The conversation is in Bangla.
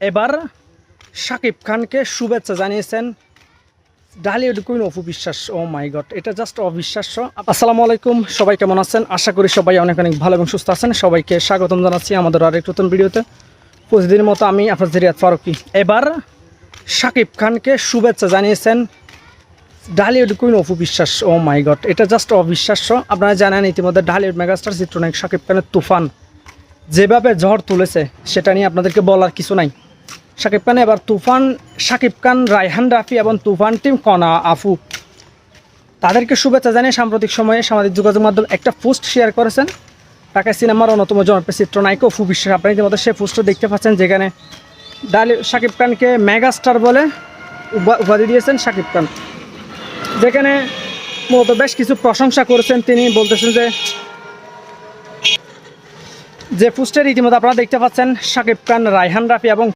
এবার শাকিব খানকে শুভেচ্ছা জানিয়েছেন ঢালিউড কুইন অপু বিশ্বাস। ও মাই গড, এটা জাস্ট অবিশ্বাস্য। আসসালামু আলাইকুম, সবাই কেমন আছেন? আশা করি সবাই অনেক অনেক ভালো এবং সুস্থ আছেন। সবাইকে স্বাগতম জানাচ্ছি আমাদের আরেক নতুন ভিডিওতে। প্রতিদিনের মতো আমি আপনাদের রিয়াদ ফারুকি। এবার শাকিব খানকে শুভেচ্ছা জানিয়েছেন ঢালিউড কুইন অপু বিশ্বাস। ও মাই গড, এটা জাস্ট অবিশ্বাস্য। আপনারা জানেন ইতিমধ্যে ঢালিউড মেগাস্টার চিত্রনায়ক শাকিব খানের তুফান যেভাবে ঝড় তুলেছে সেটা নিয়ে আপনাদেরকে বলার কিছু নাই। শাকিব খান এবার তুফান, শাকিব খান, রায়হান রাফি এবং তুফান টিম, কণা, আফু, তাদেরকে শুভেচ্ছা জানিয়ে সাম্প্রতিক সময়ে সামাজিক যোগাযোগ মাধ্যম একটা পোস্ট শেয়ার করেছেন ঢাকা সিনেমার অন্যতম জনপ্রিয় চিত্রনায়ক অপু বিশ্বাস। আপনারা ইতিমধ্যে সেই পোস্টও দেখতে পাচ্ছেন, যেখানে শাকিব খানকে মেগাস্টার বলে উপাধি দিয়েছেন শাকিব খান, যেখানে মূলত বেশ কিছু প্রশংসা করেছেন। তিনি বলতেছেন যে পোস্টের ইতিমধ্যে আপনারা দেখতে পাচ্ছেন শাকিব খান, রায়হান রাফি এবং